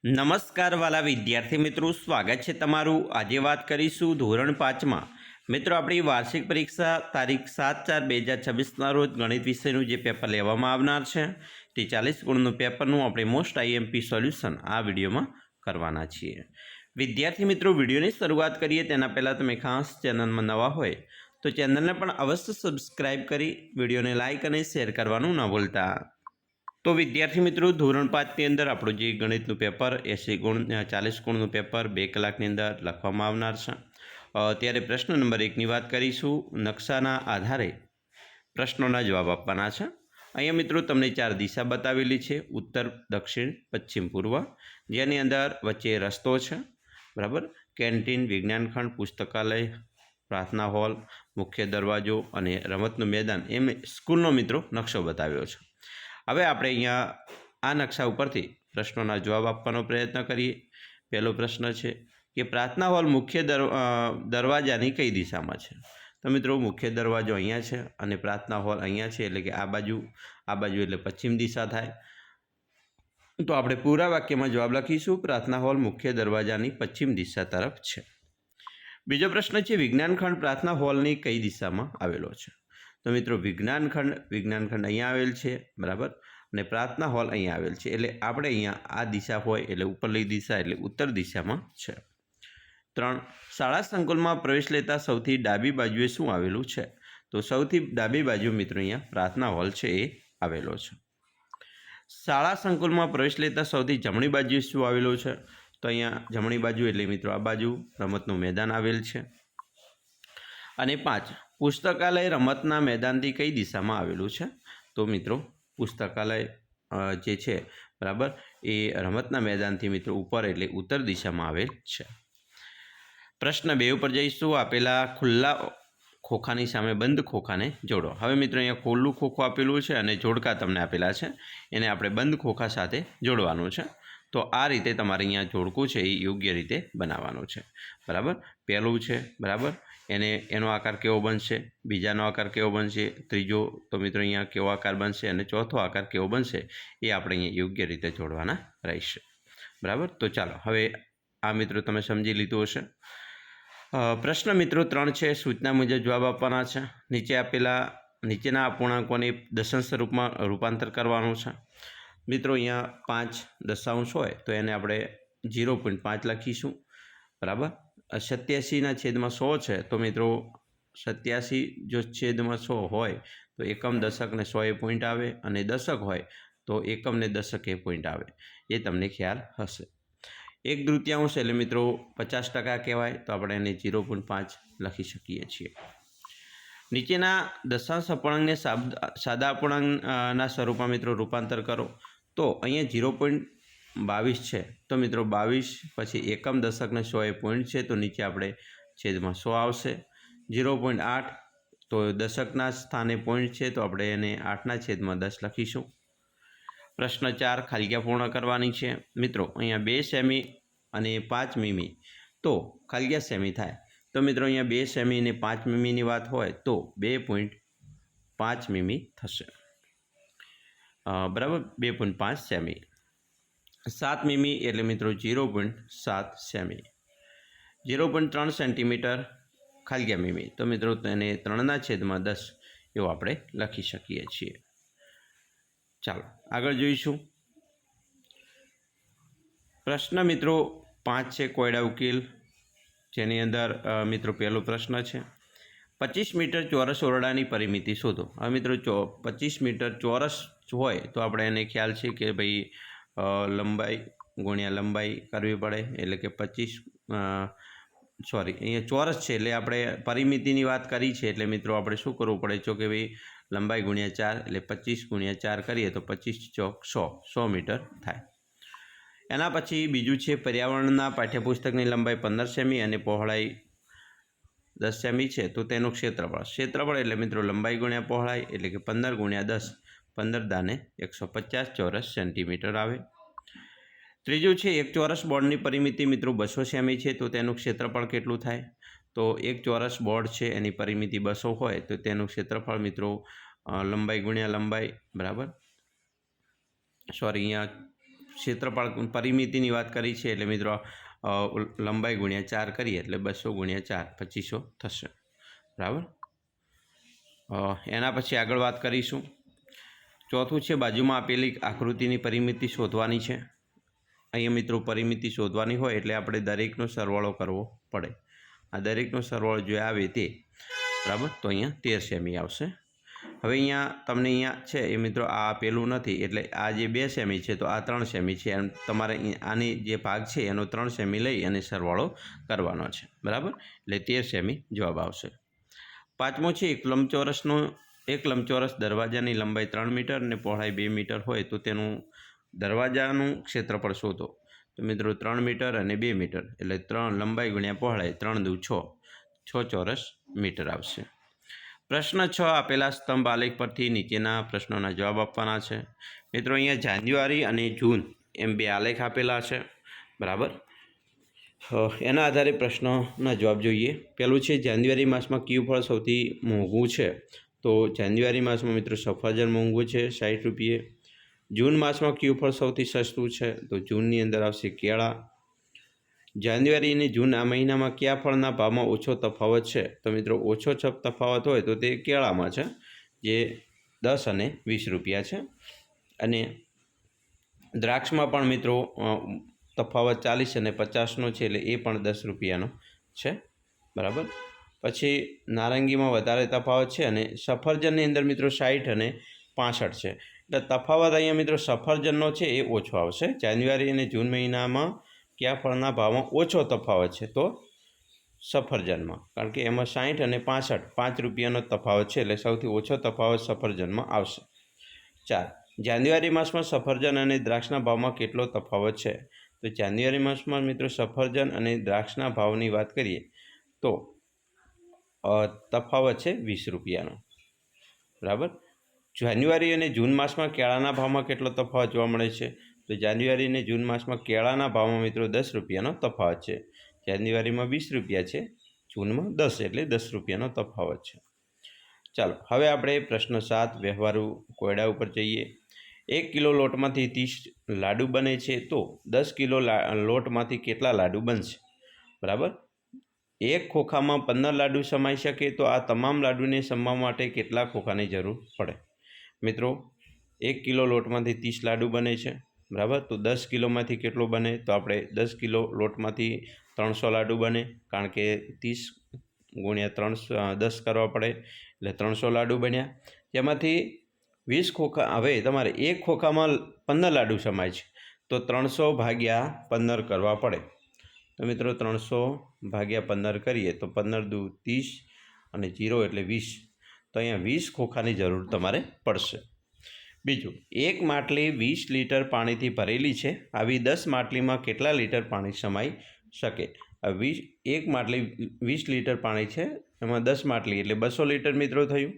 નમસ્કાર વાલા વિદ્યાર્થી મિત્રો, સ્વાગત છે તમારું। આજે વાત કરીશું ધોરણ 5માં મિત્રો આપણી વાર્ષિક પરીક્ષા તારીખ 7/4/2026ના રોજ ગણિત વિષયનું જે પેપર લેવામાં આવનાર છે તે 40 ગુણનું પેપરનું આપણે મોસ્ટ આઈએમપી સોલ્યુશન આ વિડીયોમાં કરવાના છીએ। વિદ્યાર્થી મિત્રો, વિડીયોની શરૂઆત કરીએ તેના પહેલાં તમે ખાસ ચેનલમાં નવા હોય તો ચેનલને પણ અવશ્ય સબસ્ક્રાઈબ કરી વિડીયોને લાઇક અને શેર કરવાનું ન ભૂલતા। તો વિદ્યાર્થી મિત્રો, ધોરણ 5ની અંદર આપણું જે ગણિતનું પેપર 80 ગુણ 40 ગુણનું પેપર 2 કલાકની અંદર લખવામાં આવનાર છે। ત્યારે પ્રશ્ન નંબર 1ની વાત કરીશું। નકશાના આધારે પ્રશ્નોના જવાબ આપવાના છે। અહીંયા મિત્રો તમને 4 દિશા બતાવેલી છે, ઉત્તર, દક્ષિણ, પશ્ચિમ, પૂર્વ, જેની અંદર વચ્ચે રસ્તો છે, બરાબર। કેન્ટીન, વિજ્ઞાન ખંડ, પુસ્તકાલય, પ્રાર્થના હોલ, મુખ્ય દરવાજો અને રમતનું મેદાન એમ સ્કૂલનો મિત્રો નકશો બતાવ્યો છે। હવે આપણે અહીંયા આ નકશા ઉપરથી પ્રશ્નોના જવાબ આપવાનો પ્રયત્ન કરીએ। પહેલો પ્રશ્ન છે કે પ્રાર્થના હોલ મુખ્ય દરવાજાની કઈ દિશામાં છે? તો મિત્રો મુખ્ય દરવાજો અહીંયા છે અને પ્રાર્થના હોલ અહીંયા છે, એટલે કે આ બાજુ એટલે પશ્ચિમ દિશા થાય। તો આપણે પૂરા વાક્યમાં જવાબ લખીશું, પ્રાર્થના હોલ મુખ્ય દરવાજાની પશ્ચિમ દિશા તરફ છે। બીજો પ્રશ્ન છે વિજ્ઞાન ખંડ પ્રાર્થના હોલની કઈ દિશામાં આવેલો છે? તો મિત્રો વિજ્ઞાન ખંડ અહીંયા આવેલ છે, બરાબર, અને પ્રાર્થના હોલ અહીંયા આવેલ છે, એટલે આપણે અહીંયા આ દિશા હોય એટલે ઉપરલી દિશા એટલે ઉત્તર દિશામાં છે। 3, શાળા સંકુલમાં પ્રવેશ લેતા સૌથી ડાબી બાજુએ શું આવેલું છે? તો સૌથી ડાબી બાજુ મિત્રો અહીંયા પ્રાર્થના હોલ છે એ આવેલો છે। શાળા સંકુલમાં પ્રવેશ લેતા સૌથી જમણી બાજુએ શું આવેલું છે? તો અહીંયા જમણી બાજુ એટલે મિત્રો આ બાજુ રમતનું મેદાન આવેલ છે। અને 5, પુસ્તકાલય રમતના મેદાનથી કઈ દિશામાં આવેલું છે? તો મિત્રો પુસ્તકાલય જે છે, બરાબર, એ રમતના મેદાનથી મિત્રો ઉપર એટલે ઉત્તર દિશામાં આવેલ છે। પ્રશ્ન 2 ઉપર જઈશું। આપેલા ખુલ્લા ખોખાની સામે બંધ ખોખાને જોડો। હવે મિત્રો અહીંયા ખુલ્લું ખોખું આપેલું છે અને જોડકા તમને આપેલા છે, એને આપણે બંધ ખોખા સાથે જોડવાનું છે। તો આ રીતે તમારે અહીંયા જોડકું છે એ યોગ્ય રીતે બનાવવાનું છે, બરાબર। પહેલું છે, બરાબર, એનો આકાર કેવો બનશે, બીજાનો આકાર કેવો બનશે, ત્રીજો તો મિત્રો અહીંયા કેવો આકાર બનશે અને ચોથો આકાર કેવો બનશે એ આપણે અહીંયા યોગ્ય રીતે જોડવાના રહેશે, બરાબર। તો ચાલો હવે આ મિત્રો તમે સમજી લીધું હશે। પ્રશ્ન મિત્રો 3 છે, સૂચના મુજબ જવાબ આપવાના છે। નીચેના અપૂર્ણાંકોને દશાંશ સ્વરૂપમાં રૂપાંતર કરવાનું છે। મિત્રો અહીંયા 5 દશાંશ હોય તો એને આપણે 0.5 લખીશું, બરાબર। 87/100 છે તો મિત્રો 87 જો છેદમાં 100 હોય તો એકમ દશક ને 100 એ પોઈન્ટ આવે, અને દશક હોય તો એકમ ને દશક એ પોઈન્ટ આવે, એ તમને ખ્યાલ હશે। 1/3 એટલે મિત્રો 50% કહેવાય, તો આપણે એને 0.5 લખી શકીએ છીએ। નીચેના દશાંશ અપૂર્ણાંકને સાદા અપૂર્ણાંકના સ્વરૂપમાં મિત્રો રૂપાંતર કરો। તો અહીંયા 0.22 છે તો મિત્રો 22 પછી એકમ દશક ને 100 એ પોઈન્ટ છે તો નીચે આપણે છેદમાં 100 આવશે। 0.8 તો દશકના સ્થાને પોઈન્ટ છે તો આપણે એને 8/10 લખીશું। પ્રશ્ન 4, ખાલીજગ્યા પૂર્ણ કરવાની છે। મિત્રો અહીંયા 2 સેમી અને 5 મીમી તો ખાલીજગ્યા સેમી થાય, તો મિત્રો અહીંયા 2 સેમી અને 5 મીમીની વાત હોય તો 2.5 મીમી થશે, બરાબર, 2.5 સેમી। 7 મીમી એટલે મિત્રો 0.7 સેમી। 0.3 સેન્ટીમીટર ખાલીજગ્યા મીમી, તો મિત્રો તેને 3/10 એવું આપણે લખી શકીએ છીએ। ચાલો આગળ જોઈશું। પ્રશ્ન મિત્રો 5 છે, કોયડા ઉકેલ, જેની અંદર મિત્રો પહેલો પ્રશ્ન છે 25 મીટર ચોરસ ઓરડાની પરિમિતિ શોધો। હવે મિત્રો 25 મીટર ચોરસ હોય તો આપણે એને ખ્યાલ છે કે ભાઈ લંબાઈ ગુણ્યા લંબાઈ કરવી પડે, એટલે કે 25 અહીંયા ચોરસ છે એટલે આપણે પરિમિતિની વાત કરી છે, એટલે મિત્રો આપણે શું કરવું પડે છે કે ભાઈ લંબાઈ ગુણ્યા 4 એટલે 25 × 4 કરીએ તો 25 ચોક 100 મીટર થાય। એના પછી બીજું છે પર્યાવરણના પાઠ્યપુસ્તકની લંબાઈ 15 સેમી અને પહોળાઈ 10 સેમી છે તો તેનું ક્ષેત્રફળ એટલે મિત્રો લંબાઈ ગુણ્યા પહોળાઈ એટલે કે 15 × 10, 15 × 150 ચોરસ સેન્ટીમીટર આવે। ત્રીજું છે એક ચોરસ બોર્ડની પરિમિતિ મિત્રો 200 સેમી છે તો તેનું ક્ષેત્રફળ કેટલું થાય? તો એક ચોરસ બોર્ડ છે એની પરિમિતિ 200 હોય તો તેનું ક્ષેત્રફળ મિત્રો લંબાઈ ગુણ્યા લંબાઈ, બરાબર, સોરી અહીંયા ક્ષેત્રફળ પરિમિતિની વાત કરી છે એટલે મિત્રો લંબાઈ ગુણ્યા 4 કરીએ એટલે 200 ગુણ્યા 4 2500 થશે, બરાબર। એના પછી આગળ વાત કરીશું। ચોથું છે બાજુમાં આપેલી આકૃતિની પરિમિતિ શોધવાની છે। અહીંયા મિત્રો પરિમિતિ શોધવાની હોય એટલે આપણે દરેકનો સરવાળો કરવો પડે। આ દરેકનો સરવાળો જો આવે તે, બરાબર, તો અહીંયા 13 સેમી આવશે। હવે અહીંયા તમને અહીંયા છે એ મિત્રો આ આપેલું નથી એટલે આ જે 2 સેમી છે તો આ 3 સેમી છે, એમ તમારે આની જે ભાગ છે એનો 3 સેમી લઈ અને સરવાળો કરવાનો છે, બરાબર। એટલે 13 સેમી જવાબ આવશે। પાંચમો છે એક લંબચોરસ દરવાજાની લંબાઈ 3 મીટર અને પહોળાઈ 2 મીટર હોય તો તેનું દરવાજાનું ક્ષેત્રફળ શોધો। તો મિત્રો 3 મીટર અને 2 મીટર એટલે 3 લંબાઈ ગુણ્યા પહોળાઈ 3 દુ 6 ચોરસ મીટર આવશે। પ્રશ્ન 6 આપેલા સ્તંભ આલેખ પરથી નીચેના પ્રશ્નોના જવાબ આપવાના છે। મિત્રો અહીંયા જાન્યુઆરી અને જૂન એમ 2 આલેખ આપેલા છે, બરાબર। એના આધારે પ્રશ્નોના જવાબ જોઈએ। પહેલું છે જાન્યુઆરી માસમાં કયું ફળ સૌથી મોંઘું છે? તો જાન્યુઆરી માસમાં મિત્રો સફરજન મોંઘું છે 60 રૂપિયે। જૂન માસમાં કયું ફળ સૌથી સસ્તું છે? તો જૂનની અંદર આવશે કેળા। જાન્યુઆરી અને જૂન આ મહિનામાં કયા ફળના ભાવમાં ઓછો તફાવત છે? તો મિત્રો ઓછો તફાવત હોય તો તે કેળામાં છે, જે 10 અને 20 રૂપિયા છે। અને દ્રાક્ષમાં પણ મિત્રો તફાવત 40 અને 50નો છે એટલે એ પણ 10 રૂપિયાનો છે, બરાબર। પછી નારંગીમાં વધારે તફાવત છે અને સફરજનની અંદર મિત્રો 60 અને 65 છે, એટલે તફાવત અહીંયા મિત્રો સફરજનનો છે એ ઓછો આવશે। જાન્યુઆરી અને જૂન મહિનામાં કયા ફળના ભાવમાં ઓછો તફાવત છે? તો સફરજનમાં, કારણ કે એમાં 60 અને 65 5 રૂપિયાનો તફાવત છે એટલે સૌથી ઓછો તફાવત સફરજનમાં આવશે। 4 જાન્યુઆરી માસમાં સફરજન અને દ્રાક્ષના ભાવમાં કેટલો તફાવત છે? તો જાન્યુઆરી માસમાં મિત્રો સફરજન અને દ્રાક્ષના ભાવની વાત કરીએ તો તફાવત છે 20 રૂપિયાનો, બરાબર। જાન્યુઆરી અને જૂન માસમાં કેળાના ભાવમાં કેટલો તફાવત જોવા મળે છે? તો જાન્યુઆરી અને જૂન માસમાં કેળાના ભાવમાં મિત્રો 10 રૂપિયાનો તફાવત છે। જાન્યુઆરીમાં 20 રૂપિયા છે, જૂનમાં 10 એટલે 10 રૂપિયાનો તફાવત છે। ચાલો હવે આપણે પ્રશ્ન 7 વ્યવહારુ કોયડા ઉપર જઈએ। 1 કિલો લોટમાંથી 30 લાડુ બને છે તો 10 કિલો લોટમાંથી કેટલા લાડુ બનશે? બરાબર। એક ખોખામાં 15 લાડુ સમાઈ શકે તો આ તમામ લાડુને સમાવવા માટે કેટલા ખોખાની જરૂર પડે? મિત્રો 1 કિલો લોટમાંથી 30 લાડુ બને છે, બરાબર। તો 10 કિલોમાંથી કેટલો બને? તો આપણે 10 કિલો લોટમાંથી 300 લાડુ બને, કારણ કે 30 ગુણ્યા 10 કરવા પડે એટલે 300 લાડુ બન્યા। જેમાંથી 20 ખોખા, હવે તમારે એક ખોખામાં 15 લાડુ સમાય છે તો 300 ભાગ્યા 15 કરવા પડે। તો મિત્રો 300 ભાગ્યા 15 કરીએ તો 15 દુ 30 અને 0 એટલે 20, તો અહીંયા 20 ખોખાની જરૂર તમારે પડશે। બીજું, એક માટલી 20 લીટર પાણીથી ભરેલી છે, આવી 10 માટલીમાં કેટલા લીટર પાણી સમાઈ શકે? એક માટલી 20 લીટર પાણી છે, એમાં 10 માટલી એટલે 200 લીટર મિત્રો થયું।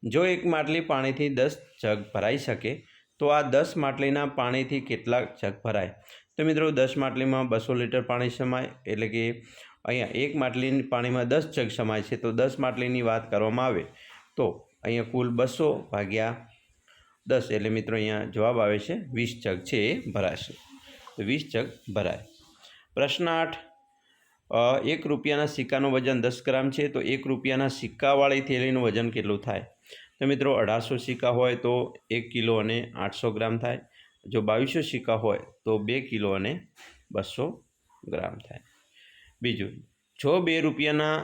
જો એક માટલી પાણીથી 10 જગ ભરાઈ શકે તો આ 10 માટલીના પાણીથી કેટલા જગ ભરાય? તો મિત્રો 10 માટલીમાં 200 લીટર પાણી સમાય, એટલે કે અહીંયા એક માટલી પાણીમાં 10 જગ સમાય છે, તો 10 માટલીની વાત કરવામાં આવે તો અહીંયા કુલ 200 ભાગ્યા 10 એટલે મિત્રો અહીંયા જવાબ આવે છે 20 જગ છે એ ભરાશે, તો 20 જગ ભરાય। પ્રશ્ન 8 1 રૂપિયાના સિક્કાનું વજન 10 ગ્રામ છે તો 1 રૂપિયાના સિક્કાવાળી થેલીનું વજન કેટલું થાય? તો મિત્રો 1800 સિક્કા હોય તો 1 કિલો અને 800 ગ્રામ થાય। જો 2200 સિક્કા હોય તો 2 કિલો અને 200 ગ્રામ થાય। બીજું, જો 2 રૂપિયાના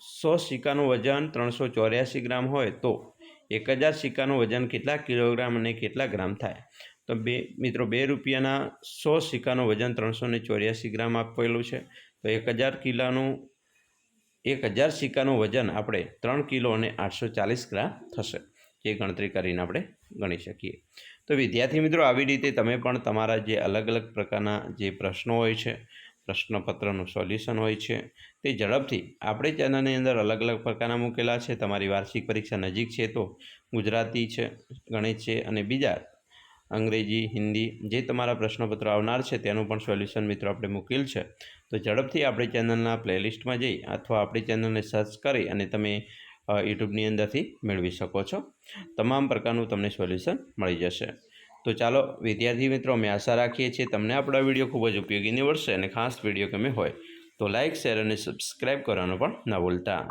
100 સિક્કાનું વજન 384 ગ્રામ હોય તો 1000 સિક્કાનું વજન કેટલા કિલોગ્રામ અને કેટલા ગ્રામ થાય? તો મિત્રો 2 રૂપિયાના 100 સિક્કાનું વજન 384 ગ્રામ આપેલું છે, તો 1000 સિક્કાનું વજન આપણે 3 કિલો અને 840 ગ્રામ થશે, જે ગણતરી કરીને આપણે ગણી શકીએ। તો વિદ્યાર્થી મિત્રો, આવી રીતે તમે પણ તમારા જે અલગ અલગ પ્રકારના જે પ્રશ્નો હોય છે, પ્રશ્નપત્રનું સોલ્યુશન હોય છે, તે ઝડપથી આપણી ચેનલની અંદર અલગ અલગ પ્રકારના મૂકેલા છે। તમારી વાર્ષિક પરીક્ષા નજીક છે તો ગુજરાતી છે, ગણિત છે અને બીજા અંગ્રેજી, હિન્દી જે તમારા પ્રશ્નપત્રો આવનાર છે તેનું પણ સોલ્યુશન મિત્રો આપણે મૂકેલ છે, તો ઝડપથી આપણી ચેનલના પ્લેલિસ્ટમાં જઈ અથવા આપણી ચેનલને સર્ચ કરી અને તમે યુટ્યુબની અંદરથી મેળવી શકો છો। તમામ પ્રકારનું તમને સોલ્યુશન મળી જશે। તો ચાલો વિદ્યાર્થી મિત્રો, અમે આશા રાખીએ છીએ તમને આપણો વિડીયો ખૂબ જ ઉપયોગી નીવડશે અને ખાસ વિડીયો ગમે હોય તો લાઇક, શેર અને સબસ્ક્રાઈબ કરવાનું પણ ન ભૂલતા.